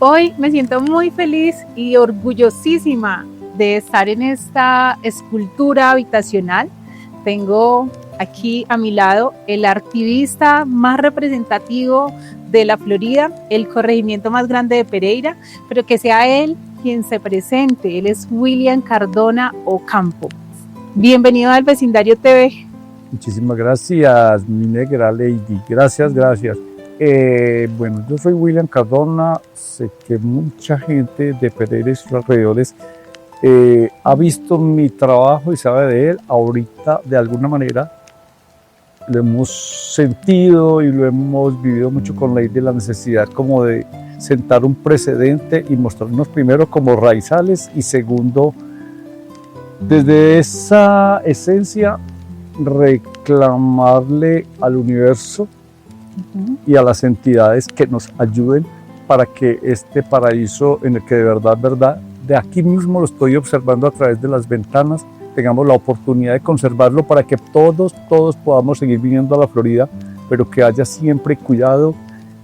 Hoy me siento muy feliz y orgullosísima de estar en esta escultura habitacional. Tengo aquí a mi lado el activista más representativo de la Florida, el corregimiento más grande de Pereira, pero que sea él quien se presente. Él es William Cardona Ocampo. Bienvenido al Vecindario TV. Muchísimas gracias, mi negra Lady. Gracias. Bueno, yo soy William Cardona. Sé que mucha gente de Pereira y sus alrededores ha visto mi trabajo y sabe de él. Ahorita, de alguna manera, lo hemos sentido y lo hemos vivido mucho con la idea de la necesidad como de sentar un precedente y mostrarnos primero como raizales y segundo, desde esa esencia, reclamarle al universo y a las entidades que nos ayuden para que este paraíso en el que de verdad, de aquí mismo lo estoy observando a través de las ventanas, tengamos la oportunidad de conservarlo para que todos podamos seguir viniendo a la Florida, pero que haya siempre cuidado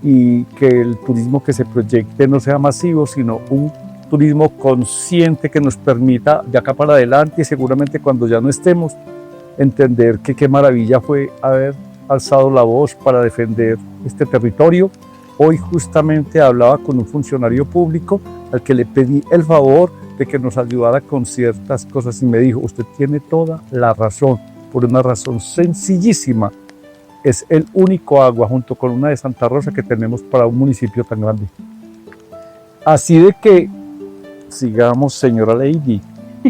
y que el turismo que se proyecte no sea masivo, sino un turismo consciente que nos permita de acá para adelante y seguramente cuando ya no estemos, entender que qué maravilla fue haber alzado la voz para defender este territorio. Hoy justamente hablaba con un funcionario público al que le pedí el favor de que nos ayudara con ciertas cosas y me dijo, usted tiene toda la razón, por una razón sencillísima. Es el único agua junto con una de Santa Rosa que tenemos para un municipio tan grande. Así de que sigamos, señora Lady.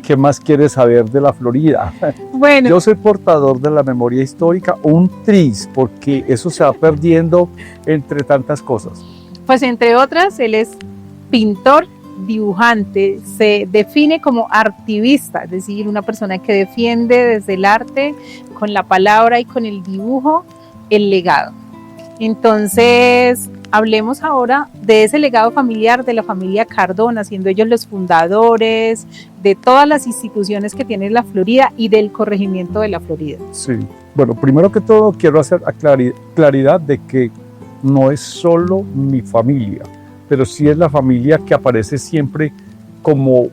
¿Qué más quieres saber de la Florida? Bueno, yo soy portador de la memoria histórica, un tris, porque eso se va perdiendo entre tantas cosas. Pues entre otras, él es pintor, dibujante, se define como activista, es decir, una persona que defiende desde el arte, con la palabra y con el dibujo, el legado. Entonces, hablemos ahora de ese legado familiar de la familia Cardona, siendo ellos los fundadores de todas las instituciones que tiene la Florida y del corregimiento de la Florida. Sí, bueno, primero que todo quiero hacer claridad de que no es solo mi familia, pero sí es la familia que aparece siempre como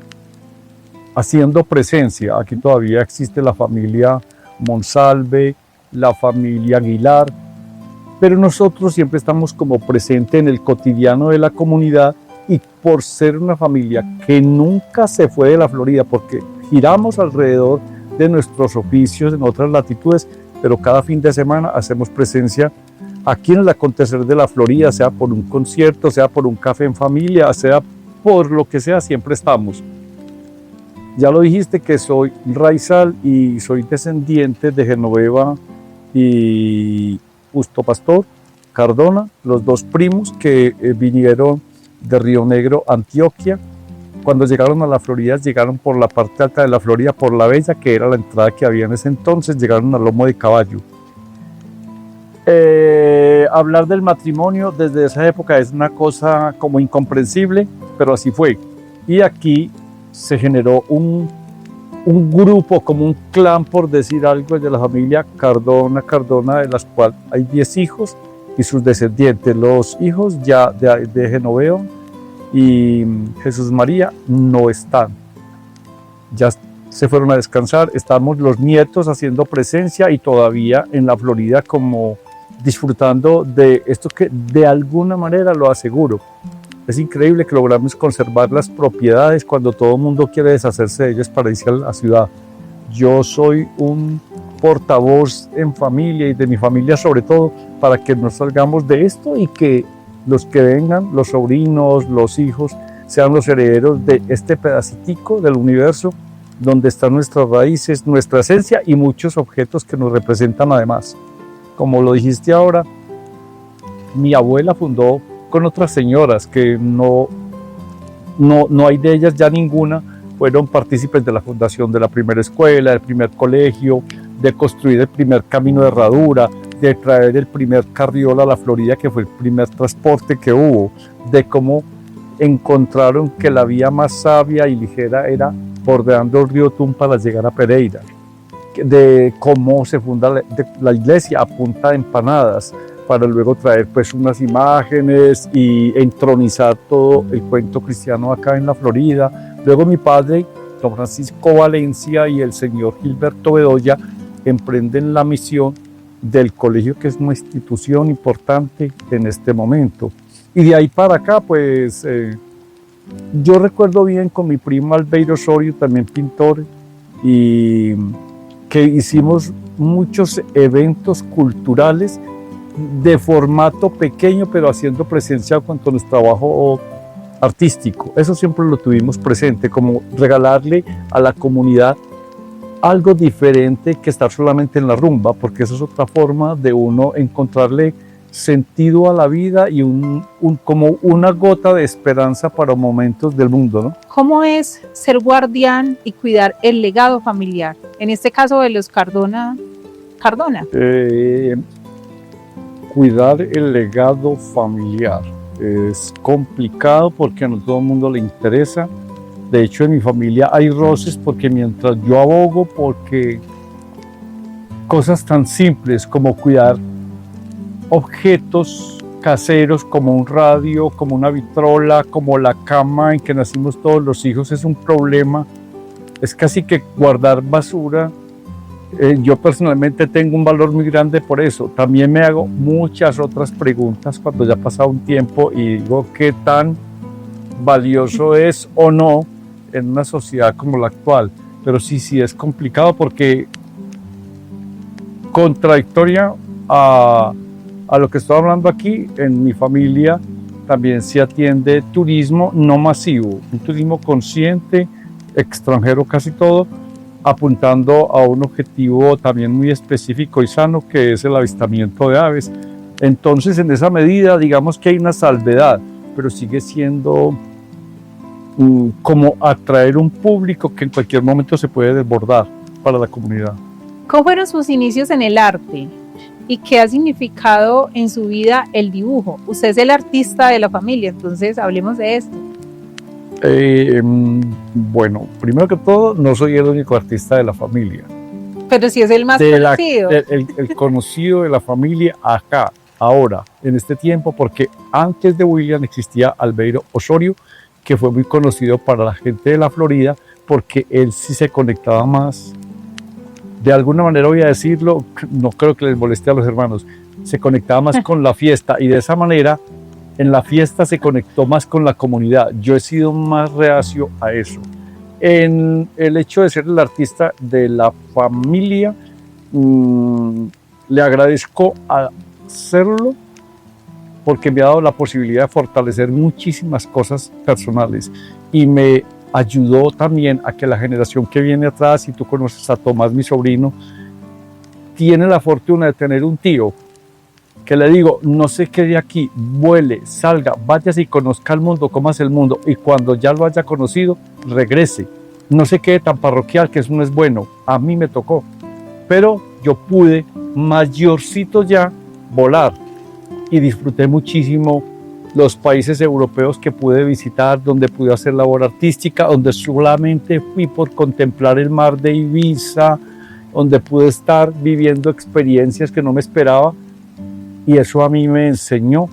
haciendo presencia. Aquí todavía existe la familia Monsalve, la familia Aguilar, pero nosotros siempre estamos como presentes en el cotidiano de la comunidad y por ser una familia que nunca se fue de la Florida, porque giramos alrededor de nuestros oficios en otras latitudes, pero cada fin de semana hacemos presencia aquí en el acontecer de la Florida, sea por un concierto, sea por un café en familia, sea por lo que sea, siempre estamos. Ya lo dijiste que soy raizal y soy descendiente de Genoveva y Justo Pastor Cardona, los dos primos que vinieron de Río Negro, Antioquia. Cuando llegaron a la Florida, llegaron por la parte alta de la Florida, por La Bella, que era la entrada que había en ese entonces, llegaron al lomo de caballo. Hablar del matrimonio desde esa época es una cosa como incomprensible, pero así fue. Y aquí se generó un grupo, como un clan, por decir algo, de la familia Cardona, de las cuales hay 10 hijos y sus descendientes. Los hijos ya de Genoveo y Jesús María no están, ya se fueron a descansar. Estamos los nietos haciendo presencia y todavía en la Florida como disfrutando de esto que de alguna manera lo aseguro. Es increíble que logramos conservar las propiedades cuando todo el mundo quiere deshacerse de ellas para irse a la ciudad. Yo soy un portavoz en familia y de mi familia sobre todo para que nos salgamos de esto y que los que vengan, los sobrinos, los hijos, sean los herederos de este pedacitico del universo donde están nuestras raíces, nuestra esencia y muchos objetos que nos representan además. Como lo dijiste ahora, mi abuela fundó con otras señoras que no hay de ellas ya ninguna, fueron partícipes de la fundación de la primera escuela, del primer colegio, de construir el primer camino de herradura, de traer el primer carriola a la Florida, que fue el primer transporte que hubo, de cómo encontraron que la vía más sabia y ligera era bordeando el río Tun para llegar a Pereira, de cómo se funda la iglesia a punta de empanadas, para luego traer pues unas imágenes y entronizar todo el cuento cristiano acá en la Florida. Luego mi padre, don Francisco Valencia, y el señor Gilberto Bedoya emprenden la misión del colegio, que es una institución importante en este momento. Y de ahí para acá, pues yo recuerdo bien con mi primo Albeiro Osorio, también pintor, y que hicimos muchos eventos culturales de formato pequeño, pero haciendo presencia en cuanto a nuestro trabajo artístico. Eso siempre lo tuvimos presente, como regalarle a la comunidad algo diferente que estar solamente en la rumba, porque eso es otra forma de uno encontrarle sentido a la vida y como una gota de esperanza para momentos del mundo, ¿no? ¿Cómo es ser guardián y cuidar el legado familiar? En este caso de los Cardona. Cuidar el legado familiar es complicado porque no todo el mundo le interesa. De hecho, en mi familia hay roces porque mientras yo abogo porque cosas tan simples como cuidar objetos caseros como un radio, como una vitrola, como la cama en que nacimos todos los hijos es un problema. Es casi que guardar basura. Yo personalmente tengo un valor muy grande por eso. También me hago muchas otras preguntas cuando ya ha pasado un tiempo y digo qué tan valioso es o no en una sociedad como la actual. Pero sí es complicado porque contradictoria a lo que estoy hablando aquí, en mi familia también se atiende turismo no masivo, un turismo consciente, extranjero casi todo, apuntando a un objetivo también muy específico y sano, que es el avistamiento de aves. Entonces, en esa medida, digamos que hay una salvedad, pero sigue siendo como atraer un público que en cualquier momento se puede desbordar para la comunidad. ¿Cómo fueron sus inicios en el arte? ¿Y qué ha significado en su vida el dibujo? Usted es el artista de la familia, entonces hablemos de esto. Bueno, primero que todo, no soy el único artista de la familia. Pero sí es el más conocido. El conocido de la familia acá, ahora, en este tiempo, porque antes de William existía Albeiro Osorio, que fue muy conocido para la gente de la Florida, porque él sí se conectaba más. De alguna manera voy a decirlo, no creo que les moleste a los hermanos, se conectaba más con la fiesta y de esa manera en la fiesta se conectó más con la comunidad. Yo he sido más reacio a eso. En el hecho de ser el artista de la familia, le agradezco hacerlo porque me ha dado la posibilidad de fortalecer muchísimas cosas personales y me ayudó también a que la generación que viene atrás, si tú conoces a Tomás, mi sobrino, tiene la fortuna de tener un tío que le digo, no se quede aquí, vuele, salga, váyase y conozca el mundo, comas el mundo, y cuando ya lo haya conocido, regrese. No se quede tan parroquial, que eso no es bueno. A mí me tocó, pero yo pude, mayorcito ya, volar y disfruté muchísimo los países europeos que pude visitar, donde pude hacer labor artística, donde solamente fui por contemplar el mar de Ibiza, donde pude estar viviendo experiencias que no me esperaba, y eso a mí me enseñó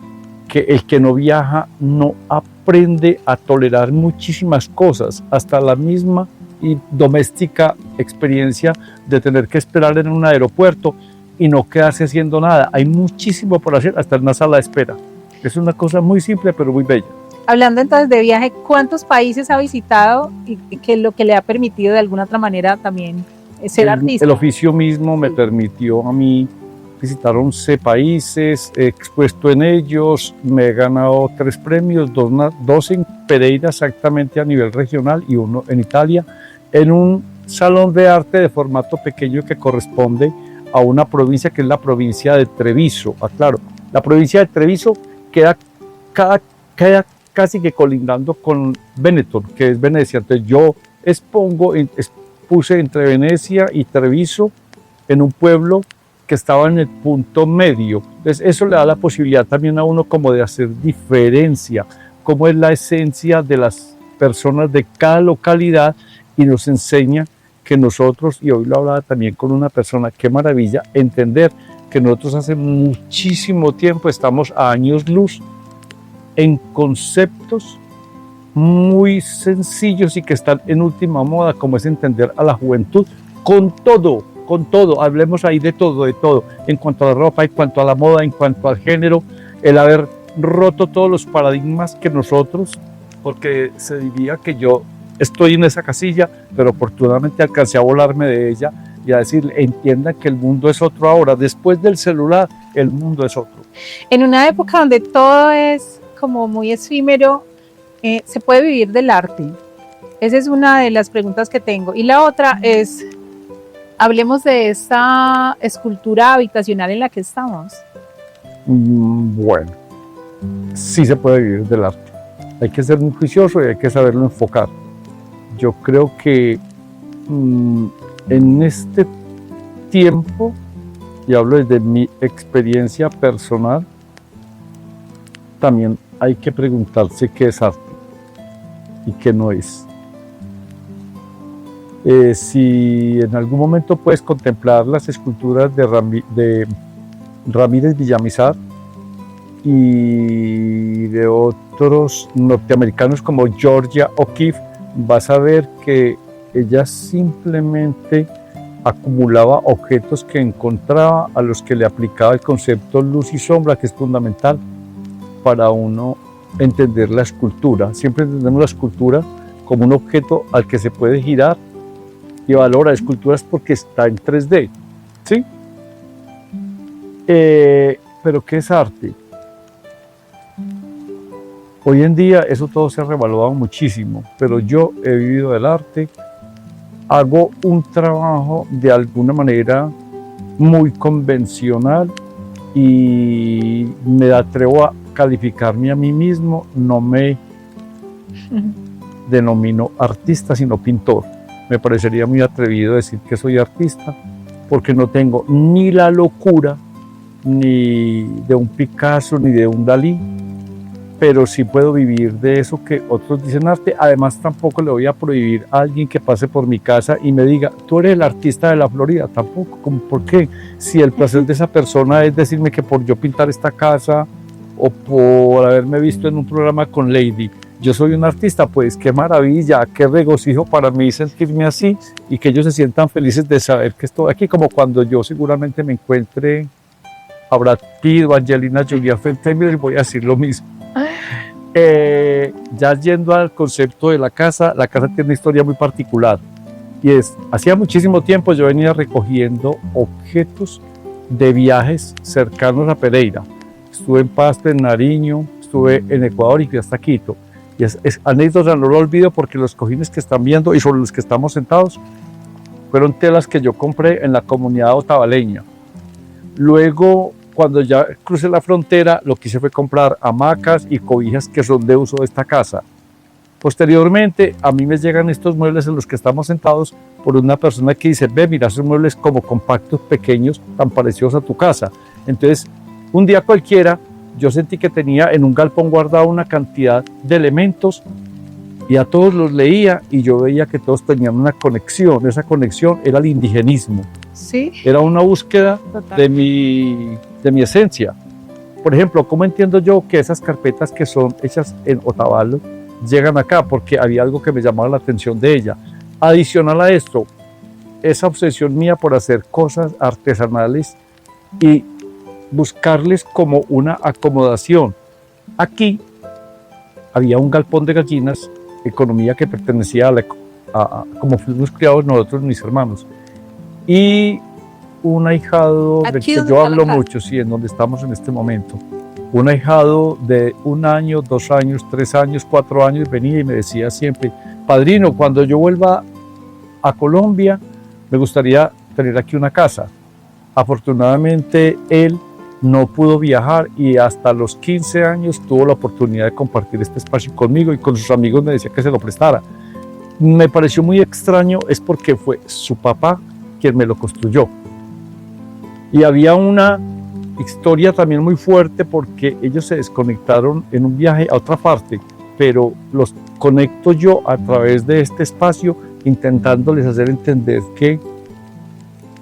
que el que no viaja no aprende a tolerar muchísimas cosas, hasta la misma y doméstica experiencia de tener que esperar en un aeropuerto y no quedarse haciendo nada. Hay muchísimo por hacer hasta en una sala de espera. Es una cosa muy simple, pero muy bella. Hablando entonces de viaje, ¿cuántos países ha visitado y qué es lo que le ha permitido de alguna otra manera también ser artista? El oficio mismo me permitió a mí visitar 11 países, he expuesto en ellos, me he ganado 3 premios, 2 en Pereira exactamente a nivel regional y 1 en Italia, en un salón de arte de formato pequeño que corresponde a una provincia que es la provincia de Treviso. Aclaro, la provincia de Treviso queda casi que colindando con Benetton, que es Venecia. Entonces yo expuse entre Venecia y Treviso en un pueblo que estaba en el punto medio. Entonces eso le da la posibilidad también a uno como de hacer diferencia, cómo es la esencia de las personas de cada localidad, y nos enseña que nosotros, y hoy lo hablaba también con una persona, qué maravilla entender que nosotros hace muchísimo tiempo estamos a años luz en conceptos muy sencillos y que están en última moda, como es entender a la juventud con todo, hablemos ahí de todo, en cuanto a la ropa, en cuanto a la moda, en cuanto al género, el haber roto todos los paradigmas que nosotros, porque se diría que yo estoy en esa casilla, pero afortunadamente alcancé a volarme de ella y a decir, entiendan que el mundo es otro ahora, después del celular, el mundo es otro. En una época donde todo es como muy efímero, ¿se puede vivir del arte? Esa es una de las preguntas que tengo. Y la otra es, hablemos de esta escultura habitacional en la que estamos. Bueno, sí se puede vivir del arte. Hay que ser muy juicioso y hay que saberlo enfocar. Yo creo que en este tiempo, y hablo desde mi experiencia personal, también hay que preguntarse qué es arte y qué no es. Si en algún momento puedes contemplar las esculturas de Ramírez Villamizar y de otros norteamericanos como Georgia O'Keeffe, vas a ver que ella simplemente acumulaba objetos que encontraba, a los que le aplicaba el concepto luz y sombra, que es fundamental para uno entender la escultura. Siempre entendemos la escultura como un objeto al que se puede girar y valora esculturas porque está en 3D, ¿sí? Pero ¿qué es arte? Hoy en día eso todo se ha revaluado muchísimo, pero yo he vivido del arte, hago un trabajo de alguna manera muy convencional y me atrevo a calificarme a mí mismo, no me denomino artista sino pintor. Me parecería muy atrevido decir que soy artista porque no tengo ni la locura ni de un Picasso ni de un Dalí, pero sí puedo vivir de eso que otros dicen arte. Además, tampoco le voy a prohibir a alguien que pase por mi casa y me diga, tú eres el artista de la Florida. Tampoco, ¿por qué? Si el placer de esa persona es decirme que por yo pintar esta casa o por haberme visto en un programa con Lady, yo soy un artista, pues qué maravilla, qué regocijo para mí sentirme así y que ellos se sientan felices de saber que estoy aquí, como cuando yo seguramente me encuentre a Brad Pitt o Angelina Jolie frente a mí, les voy a decir lo mismo. Ya yendo al concepto de la casa tiene una historia muy particular y hacía muchísimo tiempo yo venía recogiendo objetos de viajes cercanos a Pereira. Estuve en Pasto, en Nariño, estuve en Ecuador y fui hasta Quito. Y es anécdota, no lo olvido, porque los cojines que están viendo y sobre los que estamos sentados fueron telas que yo compré en la comunidad otavaleña. Luego, cuando ya crucé la frontera, lo que hice fue comprar hamacas y cobijas que son de uso de esta casa. Posteriormente, a mí me llegan estos muebles en los que estamos sentados por una persona que dice, ve, mira, esos muebles como compactos, pequeños, tan parecidos a tu casa. Entonces, un día cualquiera, yo sentí que tenía en un galpón guardado una cantidad de elementos y a todos los leía y yo veía que todos tenían una conexión. Esa conexión era el indigenismo. Sí. Era una búsqueda de mi esencia. Por ejemplo, ¿cómo entiendo yo que esas carpetas que son hechas en Otavalo llegan acá? Porque había algo que me llamaba la atención de ella. Adicional a esto, esa obsesión mía por hacer cosas artesanales y buscarles como una acomodación. Aquí había un galpón de gallinas, economía que pertenecía a como fuimos criados nosotros, mis hermanos, y un ahijado del que yo hablo mucho, sí, en donde estamos en este momento, un ahijado de 1 año, 2 años, 3 años, 4 años, venía y me decía siempre, padrino, cuando yo vuelva a Colombia, me gustaría tener aquí una casa. Afortunadamente, él no pudo viajar y hasta los 15 años tuvo la oportunidad de compartir este espacio conmigo y con sus amigos me decía que se lo prestara. Me pareció muy extraño, es porque fue su papá quien me lo construyó. Y había una historia también muy fuerte porque ellos se desconectaron en un viaje a otra parte, pero los conecto yo a través de este espacio intentándoles hacer entender que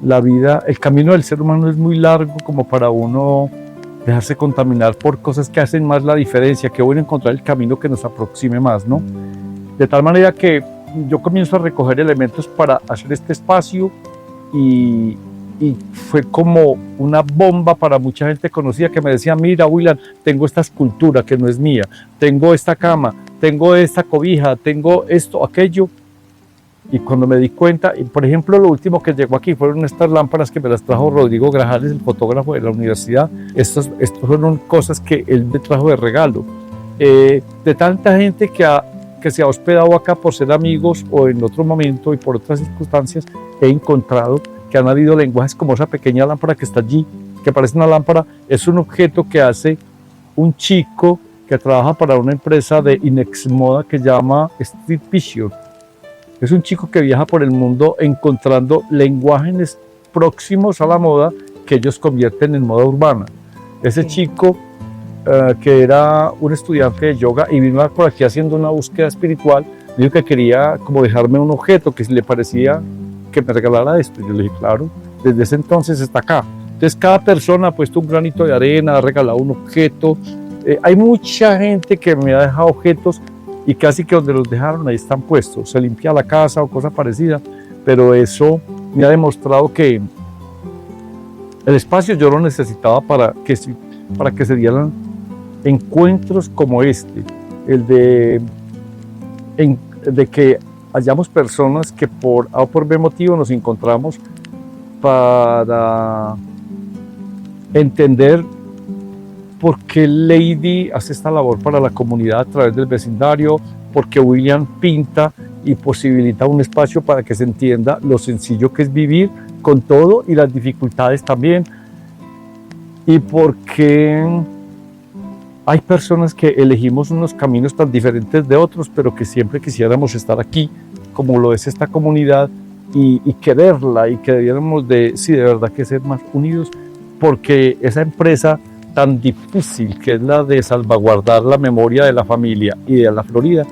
la vida, el camino del ser humano es muy largo como para uno dejarse contaminar por cosas que hacen más la diferencia, que bueno encontrar el camino que nos aproxime más, ¿no? De tal manera que yo comienzo a recoger elementos para hacer este espacio y fue como una bomba para mucha gente conocida que me decía, mira, William, tengo esta escultura que no es mía, tengo esta cama, tengo esta cobija, tengo esto, aquello. Y cuando me di cuenta, y por ejemplo, lo último que llegó aquí fueron estas lámparas que me las trajo Rodrigo Grajales, el fotógrafo de la universidad. Estos fueron cosas que él me trajo de regalo. De tanta gente que se ha hospedado acá por ser amigos o en otro momento y por otras circunstancias, he encontrado que han habido lenguajes como esa pequeña lámpara que está allí, que parece una lámpara, es un objeto que hace un chico que trabaja para una empresa de Inex Moda que se llama Street Vision. Es un chico que viaja por el mundo encontrando lenguajes próximos a la moda que ellos convierten en moda urbana. Ese chico que era un estudiante de yoga y vino por aquí haciendo una búsqueda espiritual, dijo que quería como dejarme un objeto que le parecía que me regalara esto. Y yo le dije, claro, desde ese entonces está acá. Entonces cada persona ha puesto un granito de arena, ha regalado un objeto. Hay mucha gente que me ha dejado objetos y casi que donde los dejaron ahí están puestos. Se limpia la casa o cosa parecida, pero eso me ha demostrado que el espacio yo lo necesitaba para que se dieran encuentros como este, el de que hayamos personas que por A o por B motivo nos encontramos para entender por qué Lady hace esta labor para la comunidad a través del vecindario, porque William pinta y posibilita un espacio para que se entienda lo sencillo que es vivir con todo y las dificultades también, y porque hay personas que elegimos unos caminos tan diferentes de otros, pero que siempre quisiéramos estar aquí, como lo es esta comunidad, y quererla, y que debiéramos de verdad que ser más unidos, porque esa empresa tan difícil que es la de salvaguardar la memoria de la familia y de la Florida,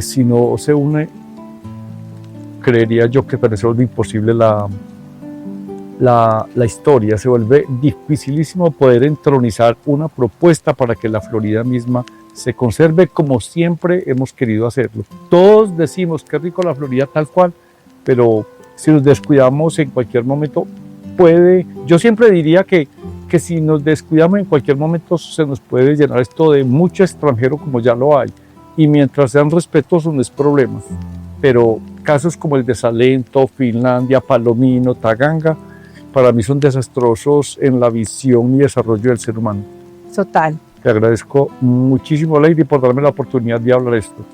si no se une, creería yo que parece imposible la historia. Se vuelve dificilísimo poder entronizar una propuesta para que la Florida misma se conserve como siempre hemos querido hacerlo. Todos decimos que rico la Florida tal cual, pero si nos descuidamos en cualquier momento yo siempre diría que si nos descuidamos en cualquier momento se nos puede llenar esto de mucho extranjero como ya lo hay, y mientras sean respetuosos no es problema, pero casos como el de Salento, Finlandia, Palomino, Taganga, para mí son desastrosos en la visión y desarrollo del ser humano. Total. Te agradezco muchísimo, Lady, por darme la oportunidad de hablar esto.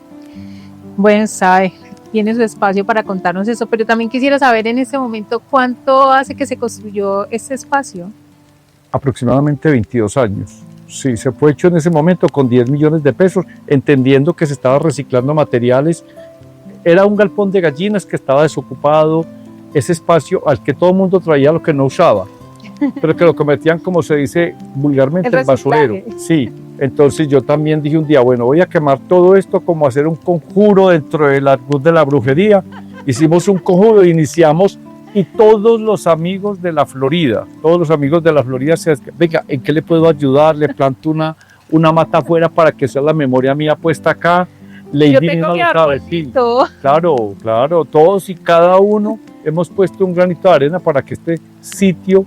Bueno, sabe, tiene su espacio para contarnos eso, pero también quisiera saber en este momento cuánto hace que se construyó este espacio. Aproximadamente 22 años. Sí, se fue hecho en ese momento con 10 millones de pesos, entendiendo que se estaba reciclando materiales. Era un galpón de gallinas que estaba desocupado, ese espacio al que todo el mundo traía lo que no usaba, pero que lo convertían, como se dice vulgarmente, en basurero. Sí, entonces yo también dije un día, bueno, voy a quemar todo esto, como hacer un conjuro dentro de la luz de la brujería. Hicimos un conjuro, iniciamos, y todos los amigos de la Florida se venga, ¿en qué le puedo ayudar? Le planto una mata afuera para que sea la memoria mía puesta acá. Yo tengo mi arbolito. Claro, todos y cada uno hemos puesto un granito de arena para que este sitio,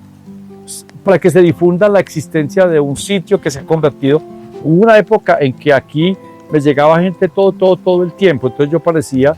para que se difunda la existencia de un sitio que se ha convertido. Hubo una época en que aquí me llegaba gente todo el tiempo, entonces yo parecía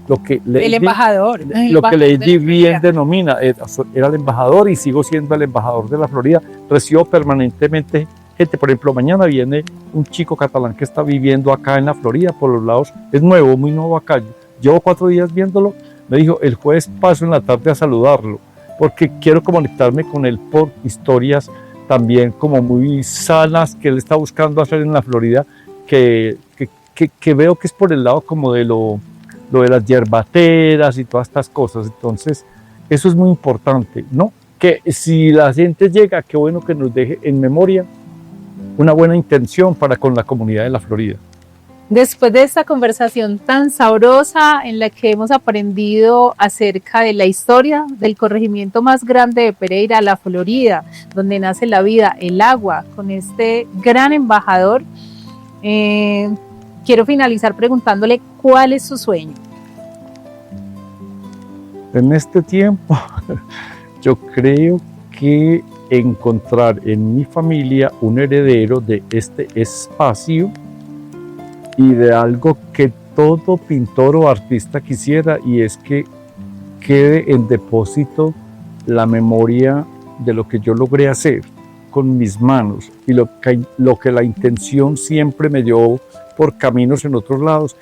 lo que el embajador. Lo que Lady bien denomina, era el embajador y sigo siendo el embajador de la Florida. Recibo permanentemente gente, por ejemplo, mañana viene un chico catalán que está viviendo acá en la Florida, por los lados, es nuevo, muy nuevo acá. Llevo 4 días viéndolo, me dijo, el jueves paso en la tarde a saludarlo, porque quiero conectarme con él por historias también como muy sanas que él está buscando hacer en la Florida, que veo que es por el lado como de lo de las hierbateras y todas estas cosas. Entonces, eso es muy importante, ¿no? Que si la gente llega, qué bueno que nos deje en memoria una buena intención para con la comunidad de la Florida. Después de esta conversación tan sabrosa en la que hemos aprendido acerca de la historia del corregimiento más grande de Pereira, la Florida, donde nace la vida, el agua, con este gran embajador, quiero finalizar preguntándole cuál es su sueño. En este tiempo, yo creo que encontrar en mi familia un heredero de este espacio y de algo que todo pintor o artista quisiera, y es que quede en depósito la memoria de lo que yo logré hacer con mis manos y lo que la intención siempre me llevó por caminos en otros lados,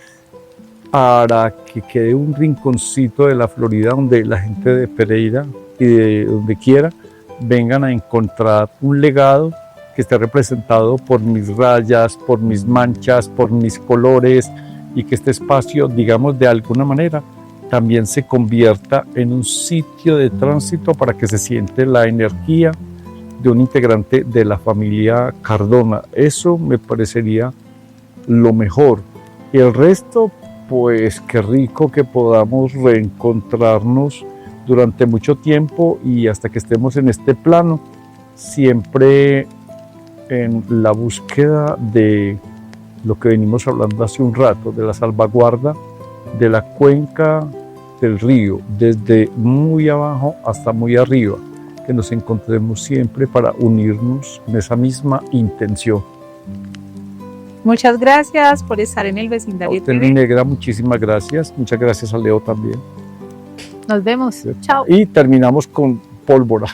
para que quede un rinconcito de la Florida donde la gente de Pereira y de donde quiera vengan a encontrar un legado que esté representado por mis rayas, por mis manchas, por mis colores, y que este espacio, digamos, de alguna manera también se convierta en un sitio de tránsito para que se siente la energía de un integrante de la familia Cardona. Eso me parecería lo mejor. Y el resto, pues qué rico que podamos reencontrarnos durante mucho tiempo y hasta que estemos en este plano, siempre en la búsqueda de lo que venimos hablando hace un rato, de la salvaguarda de la cuenca del río, desde muy abajo hasta muy arriba, que nos encontremos siempre para unirnos en esa misma intención. Muchas gracias por estar en el Vecindario TV. Negra, muchísimas gracias. Muchas gracias a Leo también. Nos vemos. Chao. Y terminamos con pólvora.